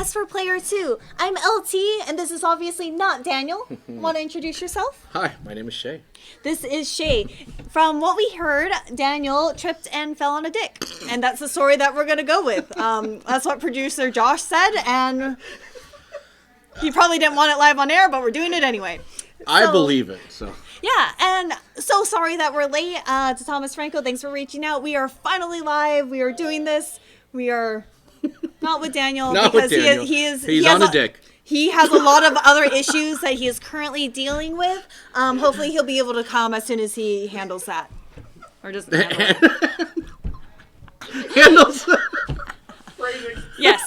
Quest for Player 2. I'm LT, and this is obviously not Daniel. Want to introduce yourself? Hi, my name is Shay. This is Shay. From what we heard, Daniel tripped and fell on a dick. And that's the story that we're going to go with. That's what producer Josh said, and he probably didn't want it live on air, but we're doing it anyway. I believe it, so... Yeah, and so sorry that we're late. To Thomas Franco, thanks for reaching out. We are finally live. We are doing this. We are not with Daniel because he's on a dick. He has a lot of other issues that he is currently dealing with. Hopefully he'll be able to come as soon as he handles that. Or just handle it. Handles. Yes.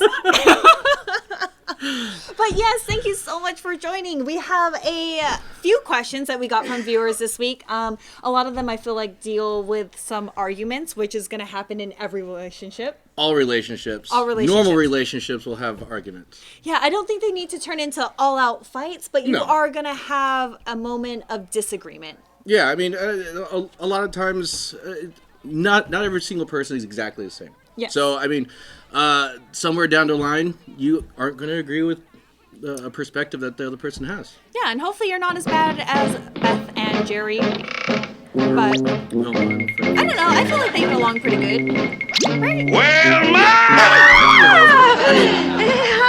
But yes, thank you so much for joining. We have a few questions that we got from viewers this week. A lot of them I feel like deal with some arguments, which is going to happen in every relationship. All relationships. Normal relationships will have arguments. Yeah, I don't think they need to turn into all-out fights, but you are going to have a moment of disagreement. Yeah, I mean, a lot of times, not every single person is exactly the same. Yeah. So, I mean, somewhere down the line, you aren't going to agree with a perspective that the other person has. Yeah, and hopefully you're not as bad as Beth and Jerry. But I don't know. I feel like they get along pretty good. Right? Well,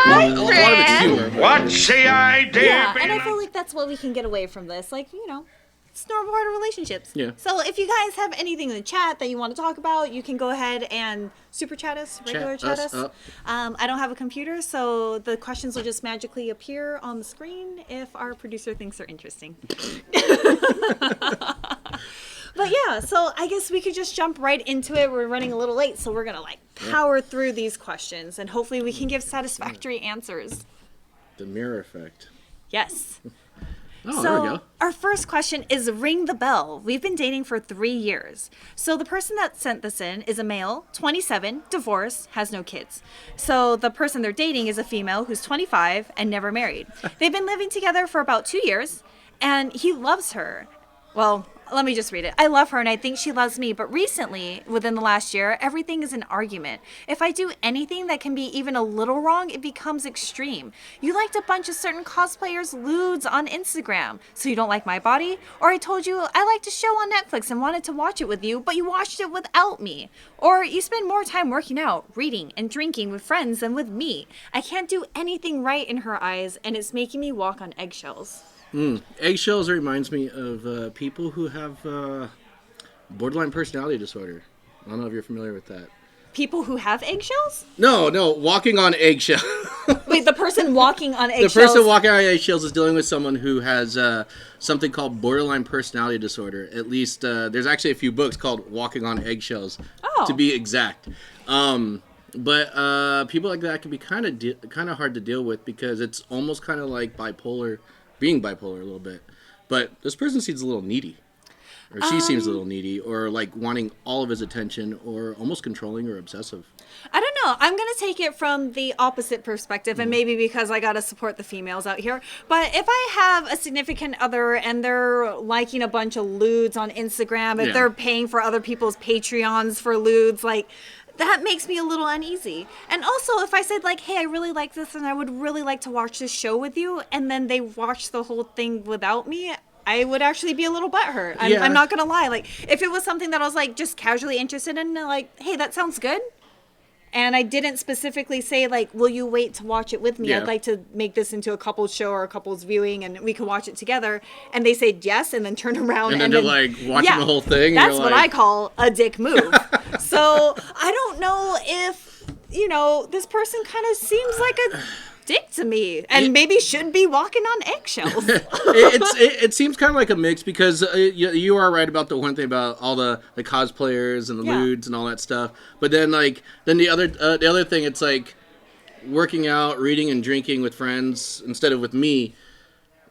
Hi, Fred. What's the idea? Yeah, and I feel like that's what we can get away from this. Like, you know, it's normal part of relationships. Yeah. So if you guys have anything in the chat that you want to talk about, you can go ahead and super chat us, regular chat us. I don't have a computer, so the questions will just magically appear on the screen if our producer thinks they're interesting. But yeah, so I guess we could just jump right into it. We're running a little late, so we're going to power through these questions, and hopefully we can give satisfactory answers. The mirror effect. Yes. Oh, there we go. Our first question is ring the bell. We've been dating for 3 years. So the person that sent this in is a male, 27, divorced, has no kids. So the person they're dating is a female who's 25 and never married. They've been living together for about 2 years, and he loves her. Well, let me just read it. I love her and I think she loves me, but recently, within the last year, everything is an argument. If I do anything that can be even a little wrong, it becomes extreme. You liked a bunch of certain cosplayers' lewds on Instagram, so you don't like my body? Or I told you I liked a show on Netflix and wanted to watch it with you, but you watched it without me. Or you spend more time working out, reading, and drinking with friends than with me. I can't do anything right in her eyes, and it's making me walk on eggshells. Eggshells reminds me of people who have borderline personality disorder. I don't know if you're familiar with that. People who have eggshells? No, walking on eggshells. Wait, the person walking on eggshells? The person walking on eggshells is dealing with someone who has something called borderline personality disorder. At least there's actually a few books called Walking on Eggshells, to be exact. But people like that can be kind of hard to deal with because it's almost kind of like being bipolar a little bit. But this person seems a little needy. Or she seems a little needy, or like wanting all of his attention, or almost controlling or obsessive. I don't know. I'm going to take it from the opposite perspective, and maybe because I got to support the females out here. But if I have a significant other and they're liking a bunch of lewds on Instagram, if they're paying for other people's Patreons for lewds, that makes me a little uneasy. And also, if I said, hey, I really like this and I would really like to watch this show with you, and then they watch the whole thing without me, I would actually be a little butthurt. I'm not going to lie. If it was something that I was, just casually interested in, hey, that sounds good. And I didn't specifically say, will you wait to watch it with me? Yeah. I'd like to make this into a couple's show or a couple's viewing, and we can watch it together. And they said yes, and then turn around. And then they're, watching the whole thing. That's what I call a dick move. So I don't know if, this person kind of seems like a dick to me, and maybe should be walking on eggshells. It seems kind of like a mix because you are right about the one thing about all the cosplayers and the lewds and all that stuff. But then the other thing, it's working out, reading, and drinking with friends instead of with me.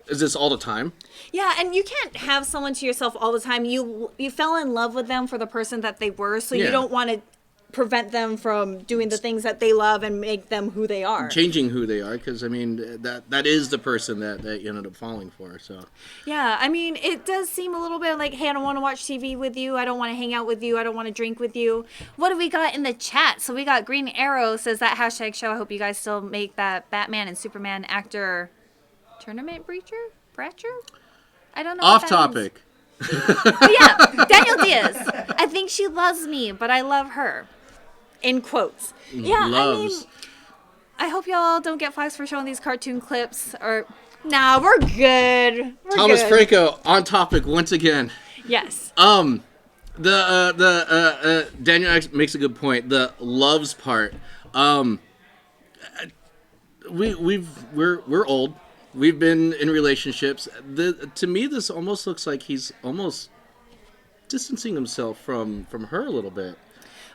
Is this all the time? Yeah, and you can't have someone to yourself all the time. You fell in love with them for the person that they were, so you don't want to prevent them from doing the things that they love and make them who they are. Changing who they are, because I mean that is the person that you ended up falling for. So yeah, I mean, it does seem a little bit like, hey, I don't want to watch TV with you, I don't want to hang out with you, I don't want to drink with you. What do we got in the chat? So we got Green Arrow says that hashtag show. I hope you guys still make that Batman and Superman actor tournament Breacher? I don't know. Off topic. But yeah, Daniel Diaz. I think she loves me, but I love her. In quotes. Yeah, Loves. I mean, I hope y'all don't get flags for showing these cartoon clips. Or, nah, we're good. Thomas good. Franco on topic once again. Yes. Daniel X makes a good point. The loves part. We're old. We've been in relationships. To me, this almost looks like he's almost distancing himself from her a little bit.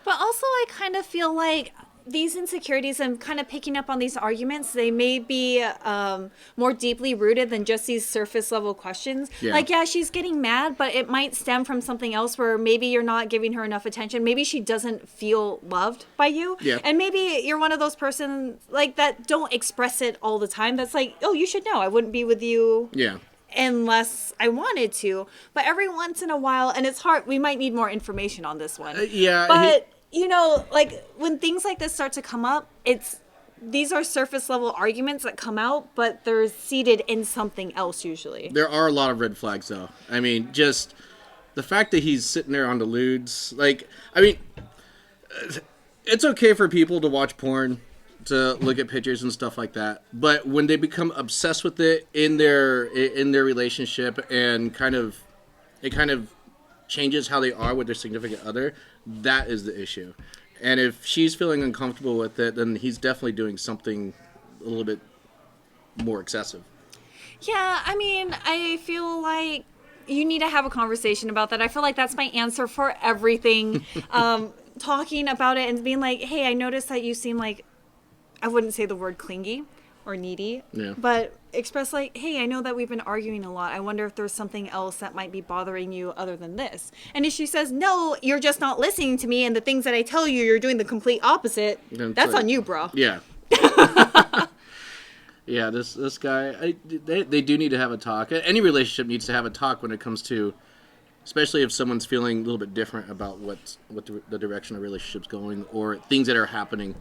But also, I kind of feel like these insecurities and kind of picking up on these arguments, they may be more deeply rooted than just these surface level questions. Yeah. Like, yeah, she's getting mad, but it might stem from something else where maybe you're not giving her enough attention. Maybe she doesn't feel loved by you. Yeah. And maybe you're one of those persons like that don't express it all the time. That's like, oh, you should know. I wouldn't be with you. Yeah. Unless I wanted to. But every once in a while, and it's hard, we might need more information on this one. Yeah. But... you know, like, when things like this start to come up, these are surface level arguments that come out, but they're seated in something else usually. There are a lot of red flags, though. I mean, just the fact that he's sitting there on the lewds, like, I mean, it's okay for people to watch porn, to look at pictures and stuff like that, but when they become obsessed with it in their relationship and it kind of changes how they are with their significant other, that is the issue. And if she's feeling uncomfortable with it, then he's definitely doing something a little bit more excessive. Yeah, I mean, I feel like you need to have a conversation about that. I feel like that's my answer for everything. Talking about it and being like, hey, I noticed that you seem like, I wouldn't say the word clingy or needy, but express like, hey, I know that we've been arguing a lot. I wonder if there's something else that might be bothering you other than this. And if she says, no, you're just not listening to me, and the things that I tell you, you're doing the complete opposite, that's on you, bro. Yeah. Yeah, this guy, they do need to have a talk. Any relationship needs to have a talk when it comes to, especially if someone's feeling a little bit different about what the direction of relationship's going, or things that are happening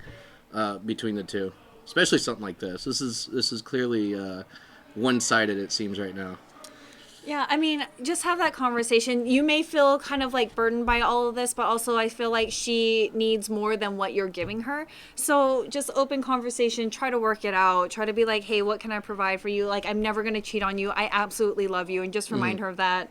between the two. Especially something like this. This is clearly one-sided, it seems, right now. Yeah, I mean, just have that conversation. You may feel kind of like burdened by all of this, but also I feel like she needs more than what you're giving her. So just open conversation, try to work it out. Try to be like, hey, what can I provide for you? Like, I'm never going to cheat on you. I absolutely love you. And just remind her of that.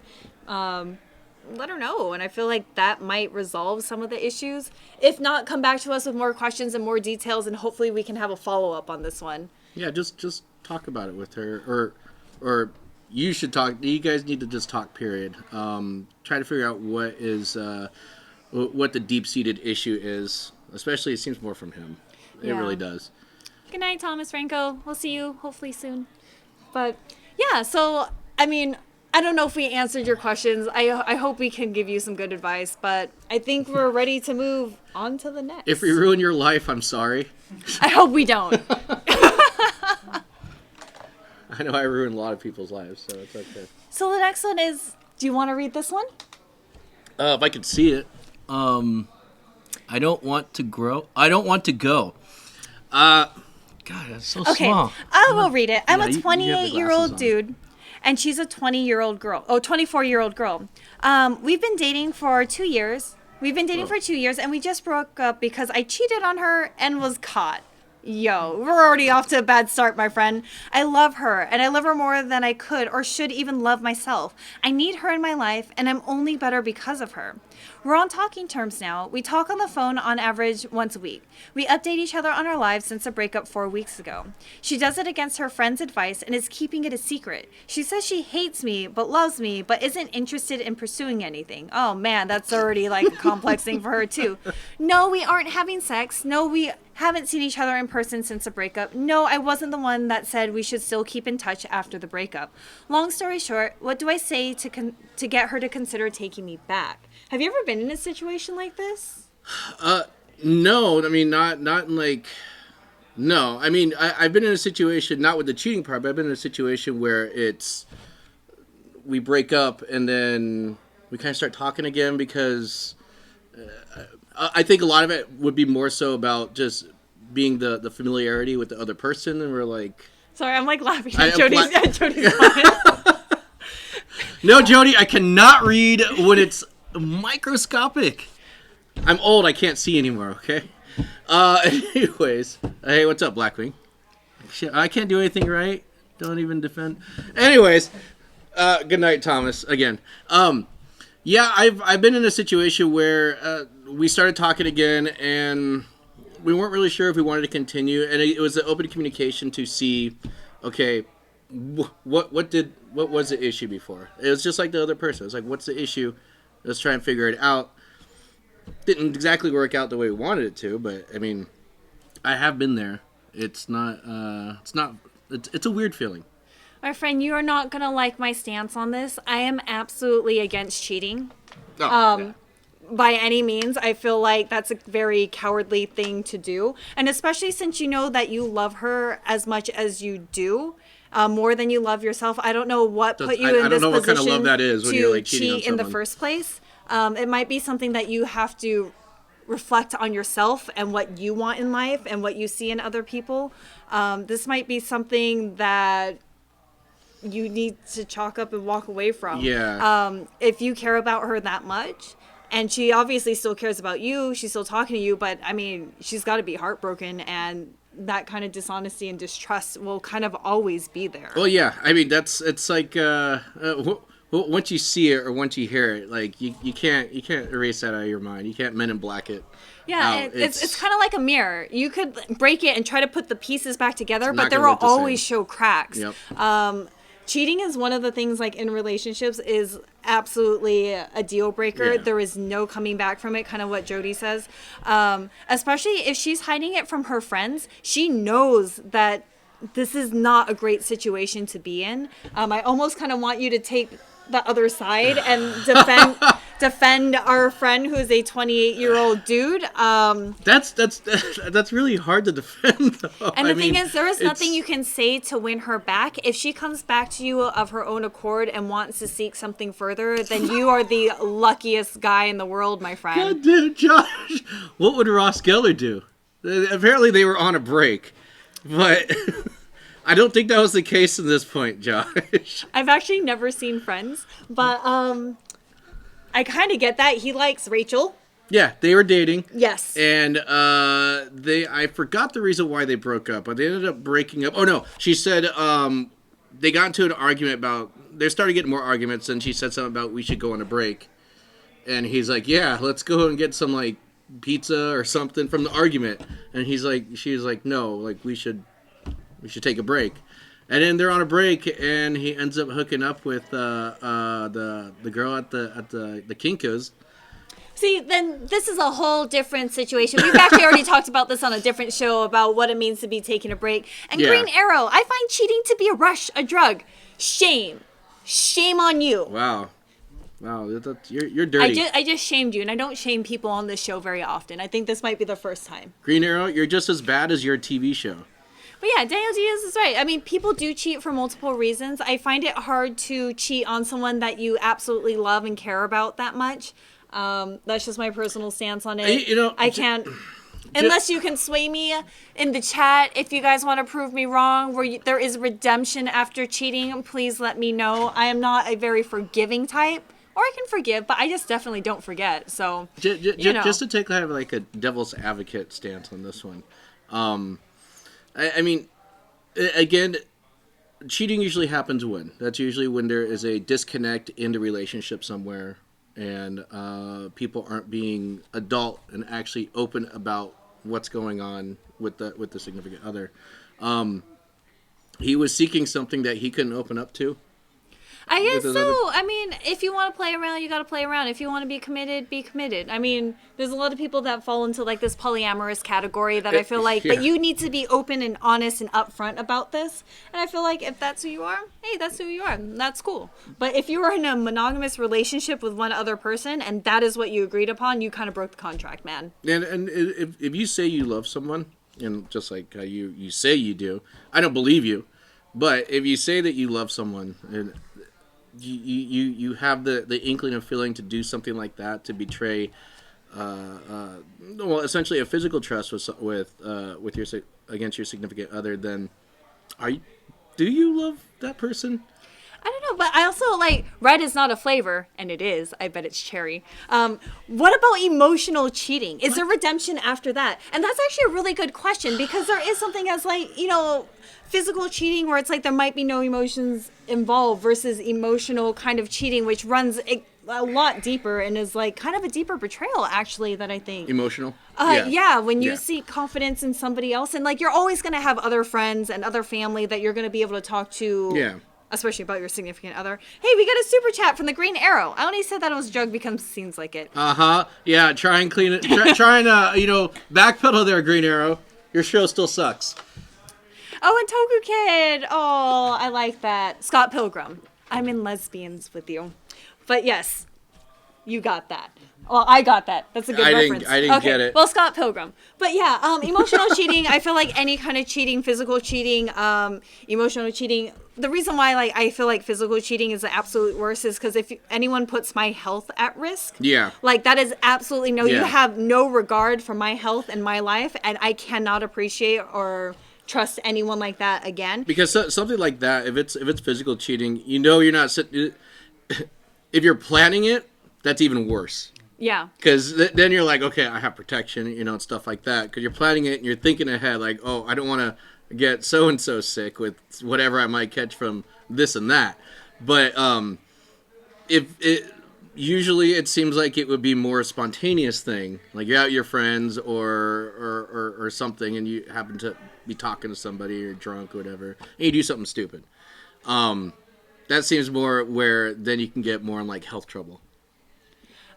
Let her know. And I feel like that might resolve some of the issues. If not, come back to us with more questions and more details, and hopefully we can have a follow-up on this one. Yeah, just talk about it with her, or you should talk. You guys need to just talk, period. Try to figure out what the deep-seated issue is. Especially, it seems more from him. It really does. Good night, Thomas Franco. We'll see you hopefully soon. But yeah, so I mean, I don't know if we answered your questions. I hope we can give you some good advice, but I think we're ready to move on to the next. If we ruin your life, I'm sorry. I hope we don't. I know I ruined a lot of people's lives, so it's okay. So the next one is, do you want to read this one? If I could see it. I don't want to grow. I don't want to go. God, that's so small. I will read it. I'm Yeah, a you have the 28-year-old glasses dude, and she's a 24-year-old girl. We've been dating for 2 years. And we just broke up because I cheated on her and was caught. Yo, we're already off to a bad start, my friend. I love her, and I love her more than I could or should even love myself. I need her in my life, and I'm only better because of her. We're on talking terms now. We talk on the phone on average once a week. We update each other on our lives since the breakup 4 weeks ago. She does it against her friend's advice and is keeping it a secret. She says she hates me, but loves me, but isn't interested in pursuing anything. Oh man, that's already like a complex thing for her too. No, we aren't having sex. No, we haven't seen each other in person since the breakup. No, I wasn't the one that said we should still keep in touch after the breakup. Long story short, what do I say to get her to consider taking me back? Have you ever been in a situation like this? No, I mean not in like no. I mean I've been in a situation not with the cheating part, but I've been in a situation where it's we break up and then we kind of start talking again because I think a lot of it would be more so about just being the familiarity with the other person, and we're like, Sorry, I'm like laughing I at am Jody's, fla- at Jody's comment. no, Jody, I cannot read when it's microscopic. I'm old, I can't see anymore. Okay. Anyways, hey, what's up, Blackwing? Shit, I can't do anything right. Don't even defend. Anyways, good night, Thomas. Again. Yeah, I've been in a situation where we started talking again, and we weren't really sure if we wanted to continue, and it was an open communication to see, okay, what was the issue before? It was just like the other person. It was like, what's the issue? Let's try and figure it out. Didn't exactly work out the way we wanted it to, but I mean, I have been there. It's not. It's a weird feeling. My friend, you are not going to like my stance on this. I am absolutely against cheating. Yeah. By any means. I feel like that's a very cowardly thing to do. And especially since you know that you love her as much as you do, more than you love yourself. I don't know what put you in this position. I don't know what kind of love that is when you're like cheating on cheat in the someone. first place. It might be something that you have to reflect on yourself and what you want in life and what you see in other people. This might be something that you need to chalk up and walk away from. Yeah. If you care about her that much, and she obviously still cares about you, she's still talking to you, but I mean, she's got to be heartbroken, and that kind of dishonesty and distrust will kind of always be there. Well, yeah. I mean, it's like once you see it or once you hear it, like you can't erase that out of your mind. You can't Men in Black it. Yeah, it's kind of like a mirror. You could break it and try to put the pieces back together, but there gonna will look the always same. show cracks. Yep. Cheating is one of the things, like in relationships, is absolutely a deal breaker. Yeah. There is no coming back from it, kind of what Jody says. Especially if she's hiding it from her friends, she knows that this is not a great situation to be in. I almost kind of want you to take the other side and defend our friend who's a 28-year-old dude. That's really hard to defend, though. And the thing is, there is nothing you can say to win her back. If she comes back to you of her own accord and wants to seek something further, then you are the luckiest guy in the world, my friend. God damn, Josh. What would Ross Geller do? Apparently they were on a break, but I don't think that was the case in this point, Josh. I've actually never seen Friends, but I kind of get that. He likes Rachel. Yeah, they were dating. Yes. And I forgot the reason why they broke up, but they ended up breaking up. Oh no, she said they got into an argument about they started getting more arguments, and she said something about we should go on a break. And he's like, "Yeah, let's go and get some like pizza or something from the argument." And she's like, "No, like we should take a break." And then they're on a break, and he ends up hooking up with the girl at the Kinko's. See, then this is a whole different situation. We've actually already talked about this on a different show about what it means to be taking a break. And Yeah. Green Arrow, I find cheating to be a rush, a drug. Shame on you. Wow, you're dirty. I just shamed you, and I don't shame people on this show very often. I think this might be the first time. Green Arrow, you're just as bad as your TV show. But yeah, Daniel Diaz is right. I mean, people do cheat for multiple reasons. I find it hard to cheat on someone that you absolutely love and care about that much. That's just my personal stance on it. I can't... Unless you can sway me in the chat, if you guys want to prove me wrong, where there is redemption after cheating, please let me know. I am not a very forgiving type. Or I can forgive, but I just definitely don't forget. So, just to take kind of like a devil's advocate stance on this one. I mean, again, cheating usually happens when? That's usually when there is a disconnect in the relationship somewhere, and people aren't being adult and actually open about what's going on with the significant other. He was seeking something that he couldn't open up to. I guess with so. another? I mean, if you want to play around, you got to play around. If you want to be committed, be committed. I mean, there's a lot of people that fall into like this polyamorous category that I feel like, Yeah. but you need to be open and honest and upfront about this. And I feel like if that's who you are, hey, that's who you are. That's cool. But if you are in a monogamous relationship with one other person and that is what you agreed upon, you kind of broke the contract, man. And if you say you love someone, and just like how you say you do, I don't believe you. But if you say that you love someone and you have the inkling of feeling to do something like that, to betray, well, essentially a physical trust with your against your significant other, then do you love that person? I don't know, but I also like red is not a flavor, and it is. I bet it's cherry. What about emotional cheating? Is there redemption after that? And that's actually a really good question because there is something as like, physical cheating where it's like there might be no emotions involved versus emotional kind of cheating, which runs a lot deeper and is like kind of a deeper betrayal actually that I think. Emotional? Yeah, when you Yeah. seek confidence in somebody else and like you're always going to have other friends and other family that you're going to be able to talk to. Yeah. Especially about your significant other. Hey, we got a super chat from the Green Arrow. I only said that it was a joke because it seems like it. Yeah, try and clean it. Try and, backpedal there, Green Arrow. Your show still sucks. Oh, and Toku Kid. Oh, I like that. Scott Pilgrim. I'm in lesbians with you. But yes, you got that. Well, I got that. That's a good reference. I didn't get it. Well, Scott Pilgrim. But yeah, emotional cheating. I feel like any kind of cheating, physical cheating, emotional cheating. The reason why I feel like physical cheating is the absolute worst is because if anyone puts my health at risk, Yeah. like that is absolutely you Yeah. have no regard for my health and my life, and I cannot appreciate or trust anyone like that again. Because something like that, if it's physical cheating, you're not. If you're planning it, that's even worse. Yeah. Because then you're like, okay, I have protection, and stuff like that. Because you're planning it and you're thinking ahead, like, oh, I don't want to get so and so sick with whatever I might catch from this and that. But usually it seems like it would be more a spontaneous thing, like you're out with your friends or something, and you happen to be talking to somebody or drunk or whatever, and you do something stupid. That seems more where then you can get more in like health trouble.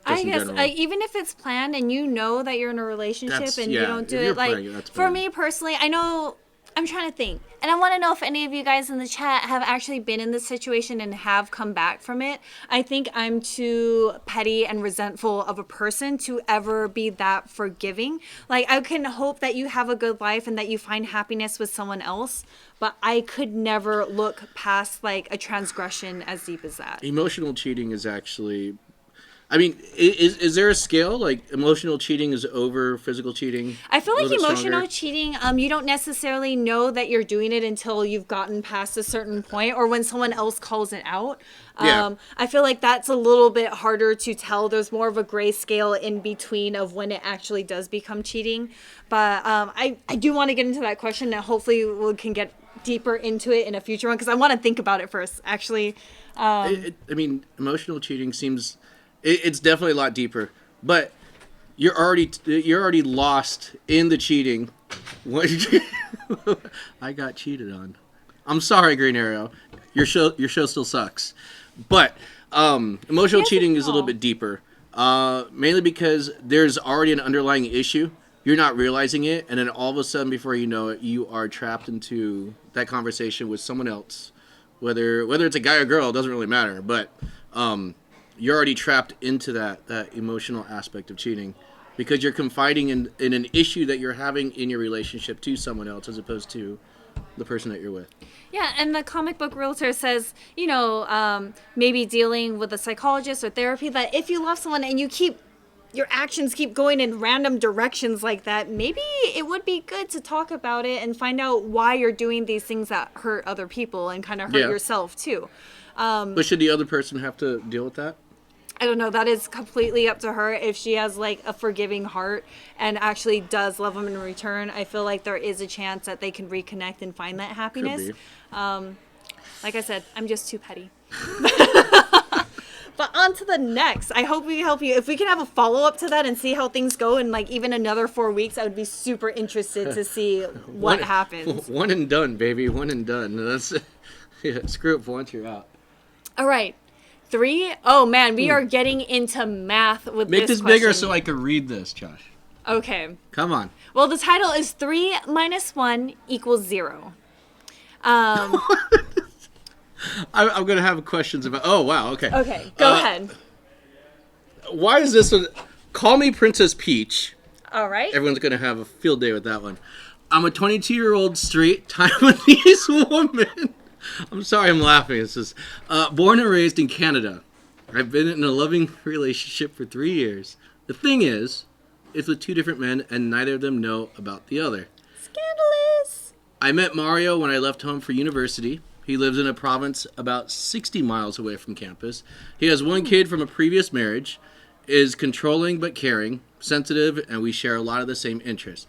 I guess even if it's planned and you know that you're in a relationship and you don't do it, like for me personally, I know I'm trying to think, and I want to know if any of you guys in the chat have actually been in this situation and have come back from it. I think I'm too petty and resentful of a person to ever be that forgiving. Like I can hope that you have a good life and that you find happiness with someone else, but I could never look past like a transgression as deep as that. Emotional cheating is actually. I mean, is there a scale? Like, emotional cheating is over physical cheating? I feel like emotional cheating, you don't necessarily know that you're doing it until you've gotten past a certain point or when someone else calls it out. Yeah. I feel like that's a little bit harder to tell. There's more of a gray scale in between of when it actually does become cheating. But I do want to get into that question and hopefully we can get deeper into it in a future one because I want to think about it first, actually. I mean, emotional cheating seems... It's definitely a lot deeper, but you're already lost in the cheating. I got cheated on. I'm sorry, Green Arrow. Your show still sucks, but emotional cheating is a little bit deeper. Mainly because there's already an underlying issue. You're not realizing it, and then all of a sudden, before you know it, you are trapped into that conversation with someone else. Whether it's a guy or girl, it doesn't really matter, but. You're already trapped into that emotional aspect of cheating because you're confiding in an issue that you're having in your relationship to someone else as opposed to the person that you're with. Yeah, and the comic book realtor says, maybe dealing with a psychologist or therapy, that if you love someone and your actions keep going in random directions like that, maybe it would be good to talk about it and find out why you're doing these things that hurt other people and kind of hurt yourself too. But should the other person have to deal with that? I don't know. That is completely up to her. If she has like a forgiving heart and actually does love him in return, I feel like there is a chance that they can reconnect and find that happiness. Like I said, I'm just too petty. But on to the next. I hope we can help you. If we can have a follow-up to that and see how things go in like even another 4 weeks, I would be super interested to see what happens. One and done, baby. One and done. That's screw it for once you're out. All right. 3. Oh, man, we are getting into math with Make this this bigger question. so I can read this, Josh. Okay. Come on. Well, the title is 3 minus 1 equals 0. I'm going to have questions about... Oh, wow, okay. Okay, go ahead. Why is this one... Call me Princess Peach. All right. Everyone's going to have a field day with that one. I'm a 22-year-old straight Taiwanese woman. I'm sorry I'm laughing. It's just... born and raised in Canada. I've been in a loving relationship for 3 years. The thing is, it's with 2 different men, and neither of them know about the other. Scandalous. I met Mario when I left home for university. He lives in a province about 60 miles away from campus. He has 1 kid from a previous marriage, is controlling but caring, sensitive, and we share a lot of the same interests.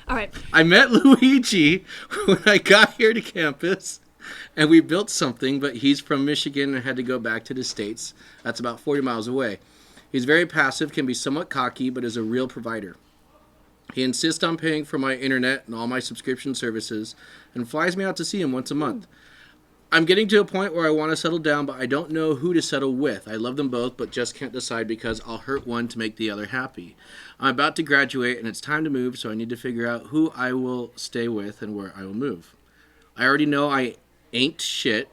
All right. I met Luigi when I got here to campus, and we built something, but he's from Michigan and had to go back to the States. That's about 40 miles away. He's very passive, can be somewhat cocky, but is a real provider. He insists on paying for my internet and all my subscription services and flies me out to see him once a month. I'm getting to a point where I want to settle down, but I don't know who to settle with. I love them both, but just can't decide because I'll hurt one to make the other happy. I'm about to graduate, and it's time to move, so I need to figure out who I will stay with and where I will move. I already know I ain't shit,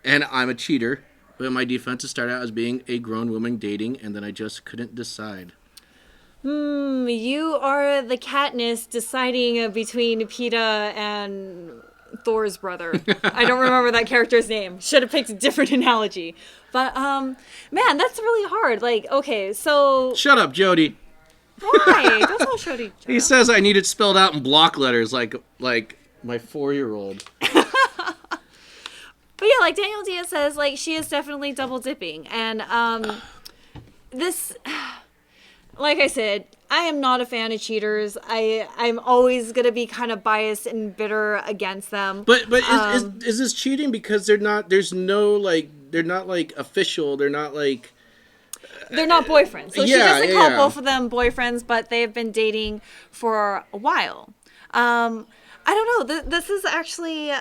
and I'm a cheater, but my defenses start out as being a grown woman dating, and then I just couldn't decide. You are the Katniss deciding between PETA and Thor's brother. I don't remember that character's name. Should have picked a different analogy. But, man, that's really hard. Like, okay, so... Shut up, Jody. Why? Don't tell Jody. He says I need it spelled out in block letters like my 4-year-old. But yeah, like Daniel Diaz says, like, she is definitely double dipping. And, this... Like I said, I am not a fan of cheaters. I'm always going to be kind of biased and bitter against them. But is this cheating because they're not official, they're not like... They're not boyfriends. So she Yeah, doesn't call yeah. both of them boyfriends, but they've been dating for a while. I don't know. This is actually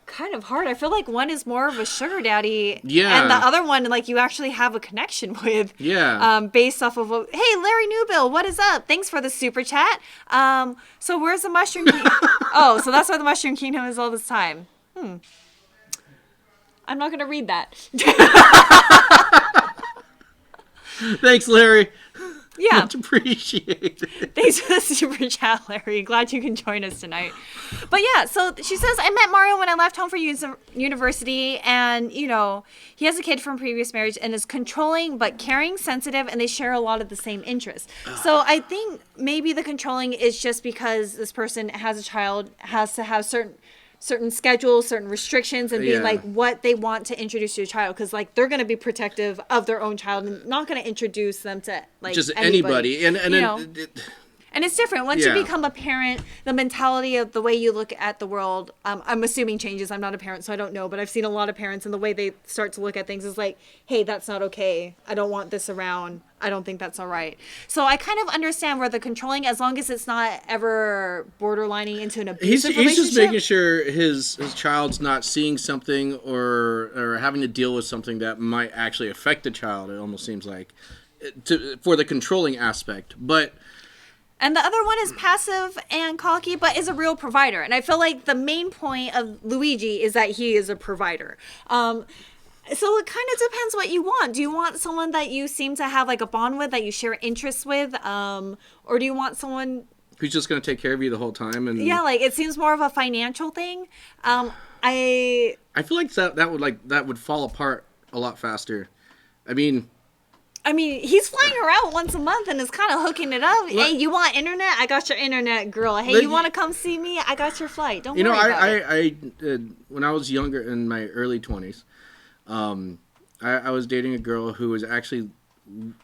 kind of hard. I feel like one is more of a sugar daddy, Yeah. and the other one, like, you actually have a connection with. Yeah. Based off of, hey, Larry Newbill, what is up? Thanks for the super chat. So where's the Mushroom Kingdom? Oh, so that's why the Mushroom Kingdom is all this time. I'm not gonna read that. Thanks, Larry. Yeah. Much appreciated. Thanks for the super chat, Larry. Glad you can join us tonight. But yeah, so she says, I met Mario when I left home for university, and, you know, he has a kid from previous marriage and is controlling but caring, sensitive, and they share a lot of the same interests. So I think maybe the controlling is just because this person has a child, has to have certain schedules, certain restrictions, and being like what they want to introduce to your child, because like they're going to be protective of their own child and not going to introduce them to like Just anybody. And you know? And it's different once you become a parent. The mentality of the way you look at the world, I'm assuming changes. I'm not a parent, so I don't know, but I've seen a lot of parents, and the way they start to look at things is like, hey, that's not okay. I don't want this around. I don't think that's all right. So I kind of understand where the controlling, as long as it's not ever borderlining into an abusive relationship. He's just making sure his child's not seeing something or having to deal with something that might actually affect the child. It almost seems like for the controlling aspect, but. And the other one is passive and cocky, but is a real provider. And I feel like the main point of Luigi is that he is a provider. So it kind of depends what you want. Do you want someone that you seem to have like a bond with, that you share interests with? Or do you want someone who's just going to take care of you the whole time? And yeah, like it seems more of a financial thing. I feel like that would fall apart a lot faster. I mean, he's flying her out once a month and is kind of hooking it up. Hey, you want internet? I got your internet, girl. Hey, you want to come see me? I got your flight. Don't worry about it. I when I was younger, in my early 20s, I was dating a girl who was actually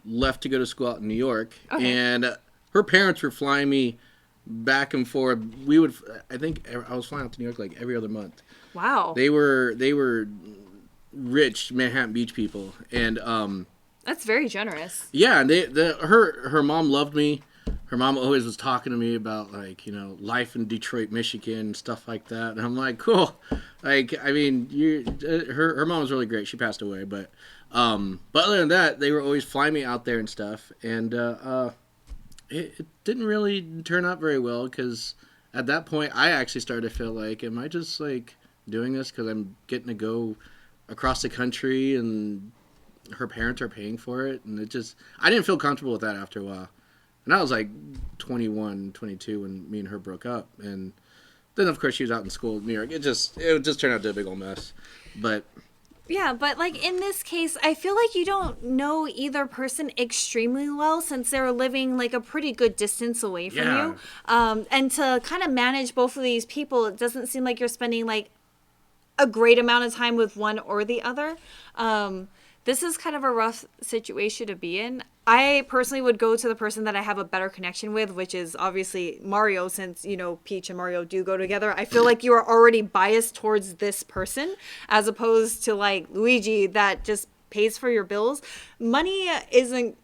left to go to school out in New York, and her parents were flying me back and forth. I think I was flying out to New York like every other month. Wow. They were rich Manhattan Beach people, and that's very generous. yeah, and her mom loved me. her mom always was talking to me about like, life in Detroit, Michigan, and stuff like that. And I'm like, cool. Like, I mean, her mom was really great. She passed away, but other than that, they were always flying me out there and stuff. And it didn't really turn out very well because at that point, I actually started to feel like, am I just like doing this because I'm getting to go across the country and her parents are paying for it? And I didn't feel comfortable with that after a while. And I was like 21, 22 when me and her broke up. And then, of course, she was out in school in New York. It just turned out to a big old mess. But yeah, but like in this case, I feel like you don't know either person extremely well since they're living like a pretty good distance away from you. And to kind of manage both of these people, it doesn't seem like you're spending like a great amount of time with one or the other. This is kind of a rough situation to be in. I personally would go to the person that I have a better connection with, which is obviously Mario, since, Peach and Mario do go together. I feel like you are already biased towards this person as opposed to like Luigi that just pays for your bills. Money isn't,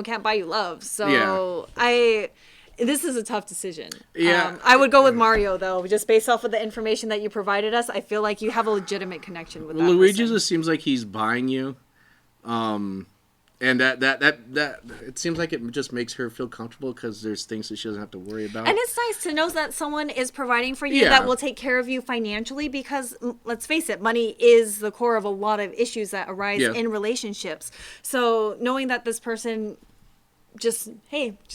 can't buy you love. So this is a tough decision. Yeah. I would go with Mario, though, just based off of the information that you provided us. I feel like you have a legitimate connection with that Luigi person. just seems like he's buying you. And that it seems like it just makes her feel comfortable because there's things that she doesn't have to worry about. And it's nice to know that someone is providing for you that will take care of you financially because, let's face it, money is the core of a lot of issues that arise in relationships. So knowing that this person just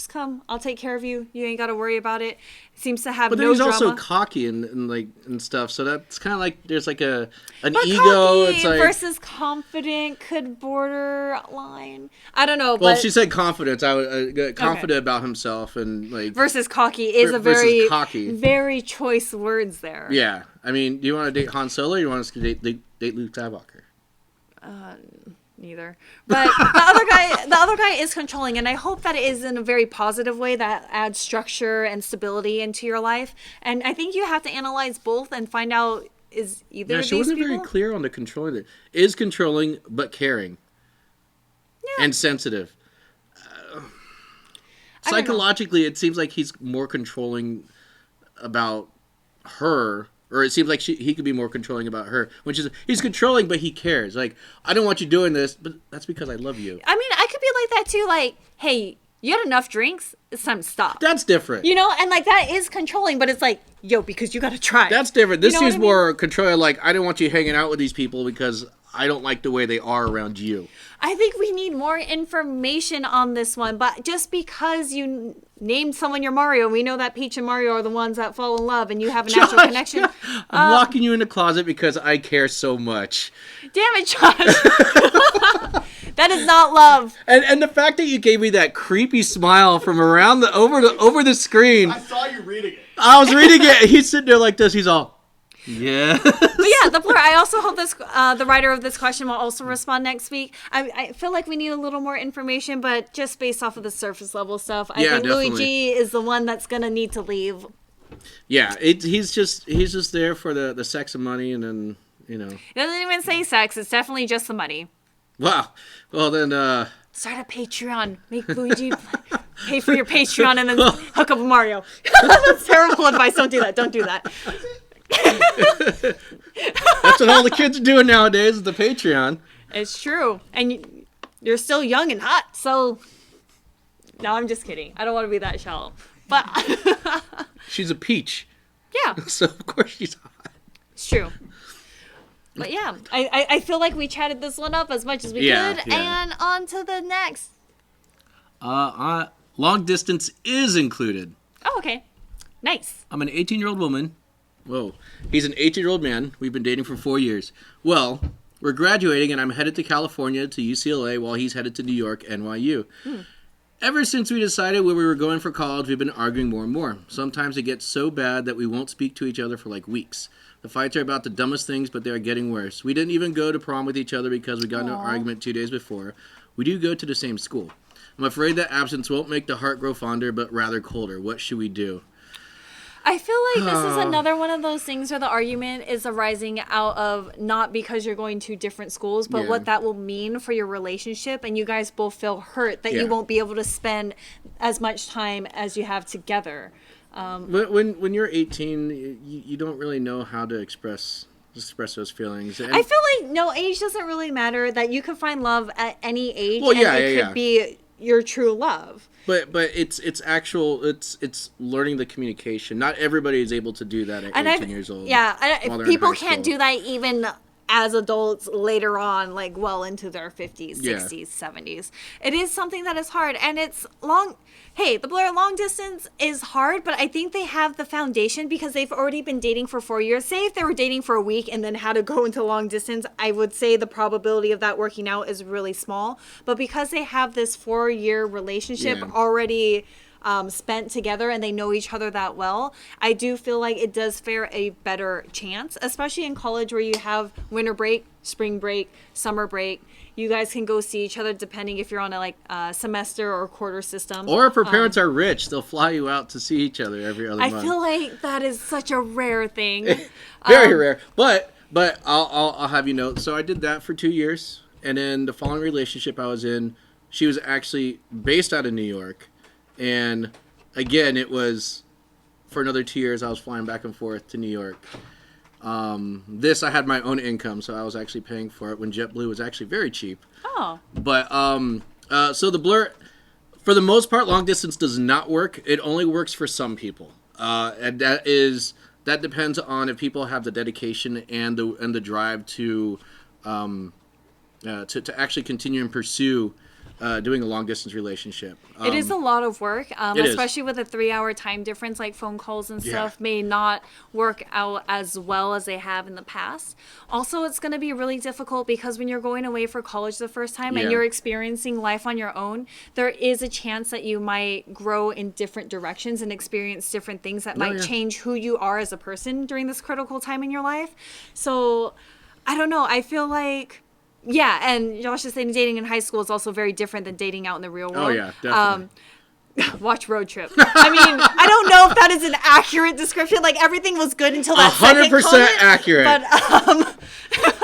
come, I'll take care of you. You ain't got to worry about it. Seems to have no drama. But he's also cocky and stuff. So that's kind of like there's like an but ego. Cocky it's like versus confident could borderline. I don't know. Well, but if she said confidence, I would confident about himself and like versus cocky is a very very choice words there. Yeah, I mean, do you want to date Han Solo or do you want to date Luke Skywalker? Neither. But the other guy is controlling, and I hope that it is in a very positive way that adds structure and stability into your life. And I think you have to analyze both and find out is either of these she wasn't people very clear on the controlling. Is controlling but caring and sensitive. Psychologically, it seems like he's more controlling about her. Or it seems like he could be more controlling about her. Which is, he's controlling, but he cares. Like, I don't want you doing this, but that's because I love you. I mean, I could be like that too. Like, hey, you had enough drinks. It's time to stop. That's different. And like that is controlling, but it's like, yo, because you got to try. That's different. This seems more controlling. Like, I don't want you hanging out with these people because I don't like the way they are around you. I think we need more information on this one, but just because you named someone your Mario, we know that Peach and Mario are the ones that fall in love and you have a natural connection. I'm locking you in the closet because I care so much. Damn it, Josh. That is not love. And the fact that you gave me that creepy smile from around over the screen. I saw you reading it. I was reading it. He's sitting there like this. He's all, yeah. But yeah, I also hope the writer of this question will also respond next week. I feel like we need a little more information, but just based off of the surface level stuff, I think definitely. Luigi is the one that's gonna need to leave. Yeah, he's just there for the sex and money, and then It doesn't even say sex. It's definitely just the money. Wow. Well then, start a Patreon. Make Luigi pay for your Patreon and then hook up with Mario. That's terrible advice. Don't do that. Don't do that. That's what all the kids are doing nowadays is the Patreon. It's true. And you're still young and hot, so... No, I'm just kidding. I don't want to be that shallow. But... She's a peach. Yeah. So, of course, she's hot. It's true. But yeah, I feel like we chatted this one up as much as we could. Yeah. And on to the next. Long distance is included. Oh, okay. Nice. I'm an 18-year-old woman. Whoa. He's an 18-year-old man. We've been dating for 4 years. Well, we're graduating, and I'm headed to California to UCLA while he's headed to New York, NYU. Ever since we decided where we were going for college, we've been arguing more and more. Sometimes it gets so bad that we won't speak to each other for like weeks. The fights are about the dumbest things, but they are getting worse. We didn't even go to prom with each other because we got in an argument 2 days before. We do go to the same school. I'm afraid that absence won't make the heart grow fonder, but rather colder. What should we do? I feel like this is another one of those things where the argument is arising out of not because you're going to different schools, but what that will mean for your relationship. And you guys both feel hurt that you won't be able to spend as much time as you have together. When you're 18, you don't really know how to express those feelings. And I feel like no age doesn't really matter. That you can find love at any age, Well, yeah, and it yeah, could be your true love. But it's learning the communication. Not everybody is able to do that at 18 years old. Yeah, while they're in people high can't school. do that even as adults later on, like well into their 50s, 60s, 70s. It is something that is hard, and it's long. Hey, the Blur long distance is hard, but I think they have the foundation because they've already been dating for 4 years. Say if they were dating for a week and then had to go into long distance, I would say the probability of that working out is really small. But because they have this 4-year relationship already spent together and they know each other that well, I do feel like it does fare a better chance, especially in college where you have winter break, spring break, summer break. You guys can go see each other depending if you're on a semester or quarter system. Or if your parents are rich, they'll fly you out to see each other every other month. I feel like that is such a rare thing. Very rare. But I'll have you know. So I did that for 2 years, and then the following relationship I was in, she was actually based out of New York, and again it was for another 2 years I was flying back and forth to New York. This I had my own income, so I was actually paying for it when JetBlue was actually very cheap. Oh. But so the Blur, for the most part, long distance does not work. It only works for some people, and that depends on if people have the dedication and the drive to actually continue and pursue doing a long distance relationship. It is a lot of work, it especially with a 3-hour time difference, like phone calls and stuff may not work out as well as they have in the past. Also, it's going to be really difficult because when you're going away for college the first time and you're experiencing life on your own, there is a chance that you might grow in different directions and experience different things that might change who you are as a person during this critical time in your life. So, I don't know. I feel like... Yeah, and Josh is saying dating in high school is also very different than dating out in the real world. Oh, yeah, definitely. Watch Road Trip. I mean, I don't know if that is an accurate description. Like, everything was good until that 100% accurate. But,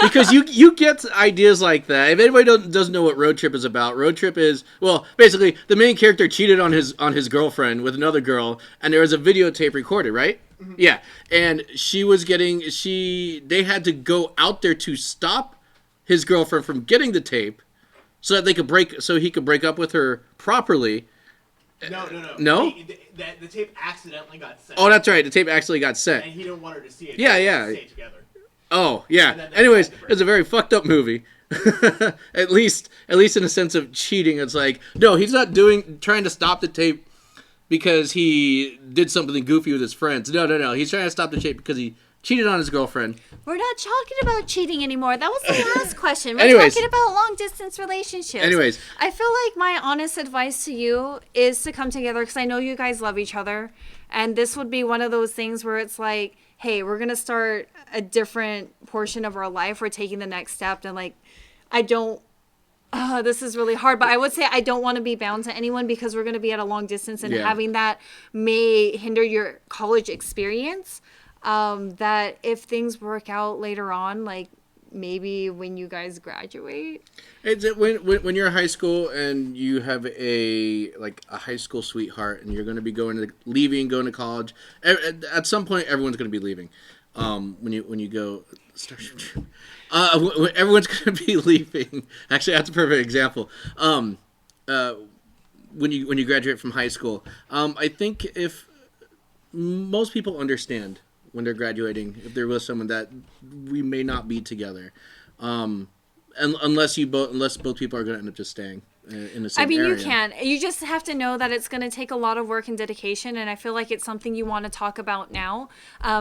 because you get ideas like that. If anybody doesn't know what Road Trip is about, Road Trip is, well, basically, the main character cheated on his girlfriend with another girl, and there was a videotape recorded, right? Mm-hmm. Yeah, and they had to go out there to stop his girlfriend from getting the tape so that he could break up with her properly. No? The tape accidentally got sent. Oh, that's right. The tape actually got sent. And he didn't want her to see it. Yeah. Stay together. Oh, yeah. Anyways, it's a very fucked up movie. at least in a sense of cheating. It's like, no, he's not trying to stop the tape because he did something goofy with his friends. No. He's trying to stop the tape because he cheated on his girlfriend. We're not talking about cheating anymore. That was the last question. We're talking about long-distance relationships. Anyways. I feel like my honest advice to you is to come together because I know you guys love each other. And this would be one of those things where it's like, hey, we're going to start a different portion of our life. We're taking the next step. And like, this is really hard, but I would say I don't want to be bound to anyone because we're going to be at a long distance and having that may hinder your college experience. That if things work out later on, like maybe when you guys graduate. It's when you're in high school and you have a high school sweetheart and you're going to be going to college. At some point, everyone's going to be leaving. When you go, everyone's going to be leaving. Actually, that's a perfect example. When you graduate from high school, I think if most people understand when they're graduating, if they're with someone, that we may not be together, unless both people are going to end up just staying in the same area. You can. You just have to know that it's going to take a lot of work and dedication, and I feel like it's something you want to talk about now,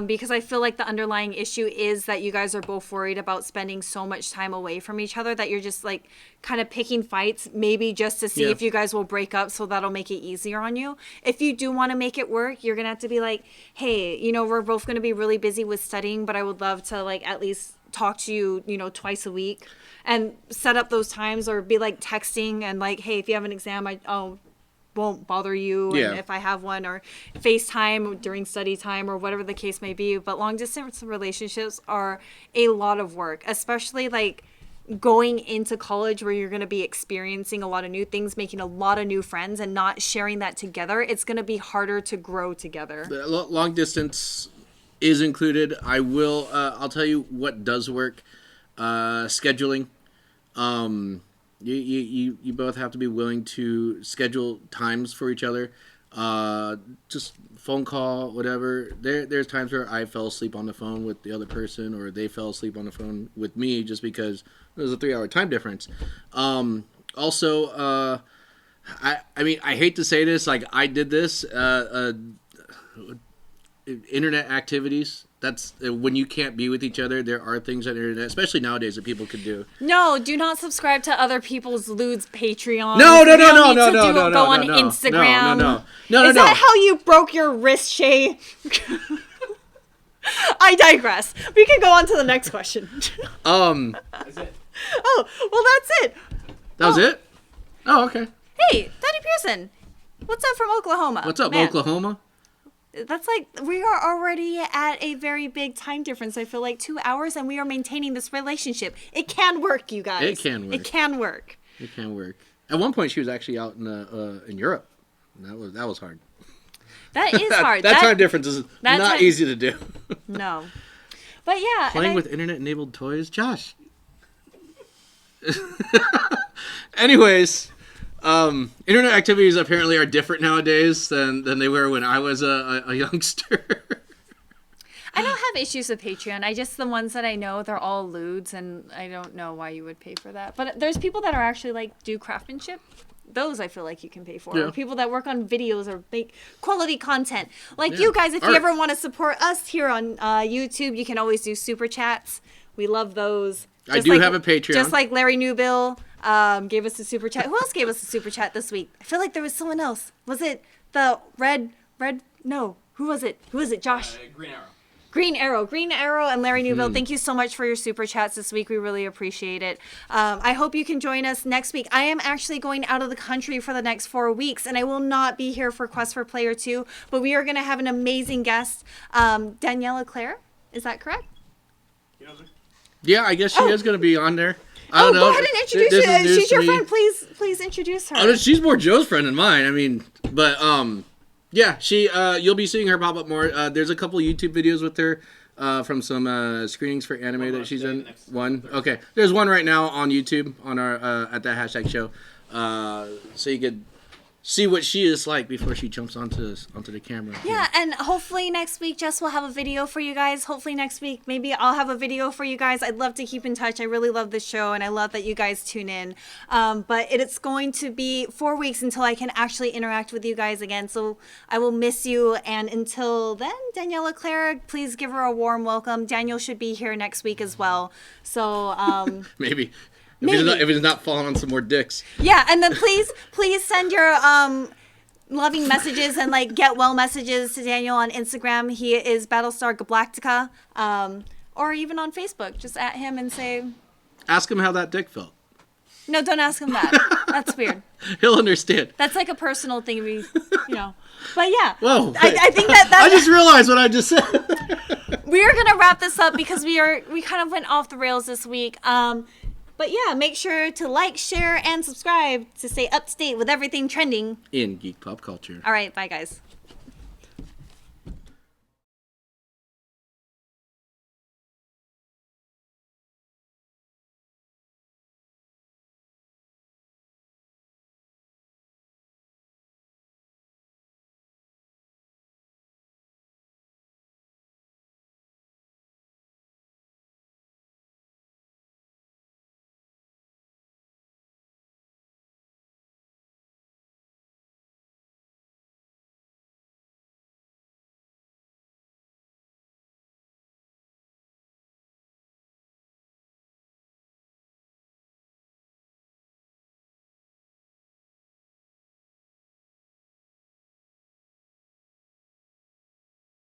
because I feel like the underlying issue is that you guys are both worried about spending so much time away from each other that you're just like kind of picking fights, maybe just to see if you guys will break up, so that'll make it easier on you. If you do want to make it work, you're going to have to be like, hey, we're both going to be really busy with studying, but I would love to like at least talk to you, twice a week, and set up those times, or be like texting and like, hey, if you have an exam, I won't won't bother you, Yeah. and if I have one, or FaceTime during study time or whatever the case may be. But long distance relationships are a lot of work, especially like going into college where you're going to be experiencing a lot of new things, making a lot of new friends, and not sharing that together. It's going to be harder to grow together. The long distance is included. I'll tell you what does work. Scheduling. You both have to be willing to schedule times for each other. Just phone call, whatever. There's times where I fell asleep on the phone with the other person, or they fell asleep on the phone with me, just because there's a 3-hour time difference. Also, I mean, I hate to say this, like I did this. Internet activities. That's when you can't be with each other. There are things on the internet, especially nowadays, that people could do. No, do not subscribe to other people's lewds Patreon. No. Go on Instagram. No. Is that how you broke your wrist, Shay? I digress. We can go on to the next question. That's it. Oh, well, that's it. That was it? Oh, okay. Hey, Daddy Pearson, what's up from Oklahoma? What's up, Man, Oklahoma? That's like, we are already at a very big time difference. I feel like 2 hours, and we are maintaining this relationship. It can work, you guys. It can work. It can work. It can work. At one point, she was actually out in Europe. That was hard. That is hard. That time difference is not easy to do. No. But yeah. Playing with internet-enabled toys? Josh. Anyways, internet activities apparently are different nowadays than they were when I was a youngster. I don't have issues with Patreon. The ones that I know, they're all lewds, and I don't know why you would pay for that. But there's people that are actually like do craftsmanship. Those I feel like you can pay for. Yeah. Or people that work on videos or make quality content. Like you guys, if you ever want to support us here on YouTube, you can always do super chats. We love those. I do have a Patreon. Just like Larry Newbill gave us a super chat. Who else gave us a super chat this week? I feel like there was someone else. Was it the red? No. Who was it? Josh? Green Arrow. Green Arrow and Larry Newbill, thank you so much for your super chats this week. We really appreciate it. I hope you can join us next week. I am actually going out of the country for the next 4 weeks, and I will not be here for Quest for Player 2, but we are going to have an amazing guest, Daniela Claire. Is that correct? Yeah, I guess she is going to be on there. I don't know. Go ahead and introduce her. She's your friend. Please introduce her. Oh, she's more Joe's friend than mine. I mean, but yeah, you'll be seeing her pop up more. There's a couple YouTube videos with her from some screenings for anime that she's in. One, okay. There's one right now on YouTube on our at that hashtag show, so you could see what she is like before she jumps onto the camera. Yeah, and hopefully next week Jess will have a video for you guys. Hopefully next week maybe I'll have a video for you guys. I'd love to keep in touch. I really love this show, and I love that you guys tune in. But it's going to be 4 weeks until I can actually interact with you guys again. So I will miss you. And until then, Daniela Claire, please give her a warm welcome. Daniel should be here next week as well. So Maybe. If he's not falling on some more dicks. Yeah, and then please send your loving messages and like get well messages to Daniel on Instagram. He is Battlestar Galactica, or even on Facebook. Just at him and say. Ask him how that dick felt. No, don't ask him that. That's weird. He'll understand. That's like a personal thing, But yeah. Whoa. I think that. I just realized what I just said. We are gonna wrap this up because we kind of went off the rails this week. But yeah, make sure to like, share, and subscribe to stay up to date with everything trending in geek pop culture. All right, bye guys.